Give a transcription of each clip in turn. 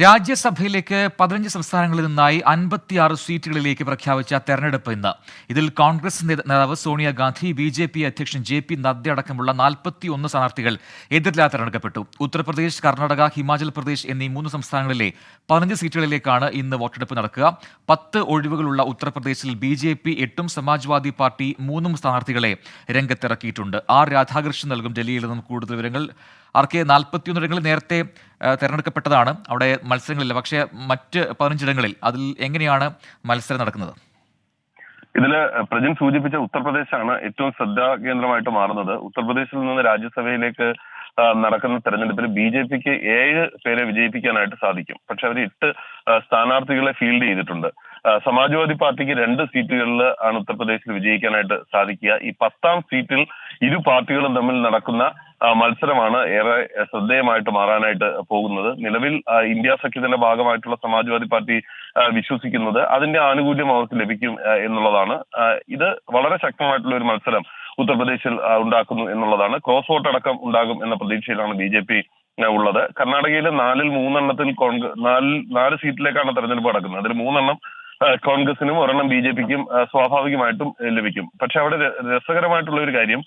രാജ്യസഭയിലേക്ക് 15 സംസ്ഥാനങ്ങളിൽ നിന്നായി 56 സീറ്റുകളിലേക്ക് പ്രഖ്യാപിച്ച തെരഞ്ഞെടുപ്പ് ഇന്ന്. ഇതിൽ കോൺഗ്രസ് നേതാവ് സോണിയാഗാന്ധി, BJP അധ്യക്ഷൻ JP നദ്ദ അടക്കമുള്ള 41 സ്ഥാനാർത്ഥികൾ എതിരില്ലാതെ തെരഞ്ഞെടുക്കപ്പെട്ടു. ഉത്തർപ്രദേശ്, കർണാടക, ഹിമാചൽ പ്രദേശ് എന്നീ 3 സംസ്ഥാനങ്ങളിലെ 15 സീറ്റുകളിലേക്കാണ് ഇന്ന് വോട്ടെടുപ്പ് നടക്കുക. 10 ഒഴിവുകളുള്ള ഉത്തർപ്രദേശിൽ BJP 8ഉം സമാജ്വാദി പാർട്ടി 3ഉം സ്ഥാനാർത്ഥികളെ രംഗത്തിറക്കിയിട്ടുണ്ട്. രാധാകൃഷ്ണൻ നൽകും ഡൽഹിയിൽ നിന്നും കൂടുതൽ വിവരങ്ങൾ. 41 ഇടങ്ങളിൽ നേരത്തെ തെരഞ്ഞെടുക്കപ്പെട്ടതാണ്. അവിടെ മത്സരങ്ങളില്ല. പക്ഷേ മറ്റ് 15 ഇടങ്ങളിൽ അതിൽ എങ്ങനെയാണ് മത്സരം നടക്കുന്നത്? ഇതില് പ്രജിൻ സൂചിപ്പിച്ച ഉത്തർപ്രദേശാണ് ഏറ്റവും ശ്രദ്ധാകേന്ദ്രമായിട്ട് മാറുന്നത്. ഉത്തർപ്രദേശിൽ നിന്ന് രാജ്യസഭയിലേക്ക് നടക്കുന്ന തെരഞ്ഞെടുപ്പിൽ BJPക്ക് 7 പേരെ വിജയിപ്പിക്കാനായിട്ട് സാധിക്കും. പക്ഷെ അവർ 8 സ്ഥാനാർത്ഥികളെ ഫീൽഡ് ചെയ്തിട്ടുണ്ട്. സമാജ്വാദി പാർട്ടിക്ക് 2 സീറ്റുകളിൽ ആണ് ഉത്തർപ്രദേശിൽ വിജയിക്കാനായിട്ട് സാധിക്കുക. ഈ 10ാം സീറ്റിൽ ഇരു പാർട്ടികളും തമ്മിൽ നടക്കുന്ന മത്സരമാണ് ഏറെ ശ്രദ്ധേയമായിട്ട് മാറാനായിട്ട് പോകുന്നത്. നിലവിൽ ഇന്ത്യ സഖ്യത്തിന്റെ ഭാഗമായിട്ടുള്ള സമാജ്വാദി പാർട്ടി വിശ്വസിക്കുന്നത് അതിന്റെ ആനുകൂല്യം അവർക്ക് ലഭിക്കും എന്നുള്ളതാണ്. ഇത് വളരെ ശക്തമായിട്ടുള്ള ഒരു മത്സരം ഉത്തർപ്രദേശിൽ ഉണ്ടാക്കുന്നു എന്നുള്ളതാണ്. ക്രോസ് വോട്ട് അടക്കം ഉണ്ടാകും എന്ന പ്രതീക്ഷയിലാണ് BJP ഉള്ളത്. കർണാടകയിലെ 4ൽ 3 4 സീറ്റിലേക്കാണ് തെരഞ്ഞെടുപ്പ് നടക്കുന്നത്. അതിൽ 3 കോൺഗ്രസിനും 1 BJPക്കും സ്വാഭാവികമായിട്ടും ലഭിക്കും. പക്ഷെ അവിടെ രസകരമായിട്ടുള്ള ഒരു കാര്യം,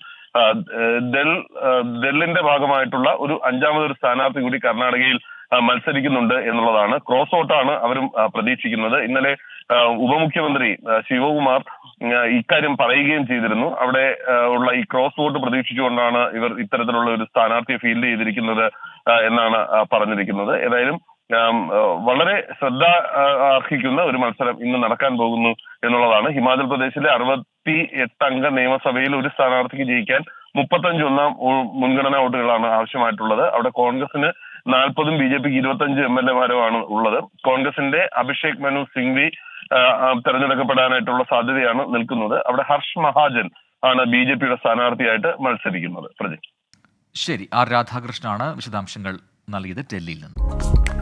ദളിന്റെ ഭാഗമായിട്ടുള്ള ഒരു 5ാമതൊരു സ്ഥാനാർത്ഥി കൂടി കർണാടകയിൽ മത്സരിക്കുന്നുണ്ട് എന്നുള്ളതാണ്. ക്രോസ് വോട്ടാണ് അവരും പ്രതീക്ഷിക്കുന്നത്. ഇന്നലെ ഉപമുഖ്യമന്ത്രി ശിവകുമാർ ഇക്കാര്യം പറയുകയും ചെയ്തിരുന്നു. അവിടെ ഉള്ള ഈ ക്രോസ് വോട്ട് പ്രതീക്ഷിച്ചുകൊണ്ടാണ് ഇവർ ഇത്തരത്തിലുള്ള ഒരു സ്ഥാനാർത്ഥിയെ ഫീൽഡ് ചെയ്തിരിക്കുന്നത് എന്നാണ് പറഞ്ഞിരിക്കുന്നത്. ഏതായാലും വളരെ ശ്രദ്ധ അർഹിക്കുന്ന ഒരു മത്സരം ഇന്ന് നടക്കാൻ പോകുന്നു എന്നുള്ളതാണ്. ഹിമാചൽ പ്രദേശിലെ 68 അംഗ നിയമസഭയിൽ ഒരു സ്ഥാനാർത്ഥിക്ക് ജയിക്കാൻ 35 ഒന്നാം മുൻഗണനാ വോട്ടുകളാണ് ആവശ്യമായിട്ടുള്ളത്. അവിടെ കോൺഗ്രസിന് 40ഉം BJPക്ക് 25 MLA-മാരുമാണ് ഉള്ളത്. കോൺഗ്രസിന്റെ അഭിഷേക് മനു സിംഗ്വി തെരഞ്ഞെടുക്കപ്പെടാനായിട്ടുള്ള സാധ്യതയാണ് നിൽക്കുന്നത്. അവിടെ ഹർഷ് മഹാജൻ ആണ് BJPയുടെ സ്ഥാനാർത്ഥിയായിട്ട് മത്സരിക്കുന്നത്. പ്രജി, ശരി. രാധാകൃഷ്ണനാണ് വിശദാംശങ്ങൾ നൽകിയത് ഡൽഹിയിൽ നിന്ന്.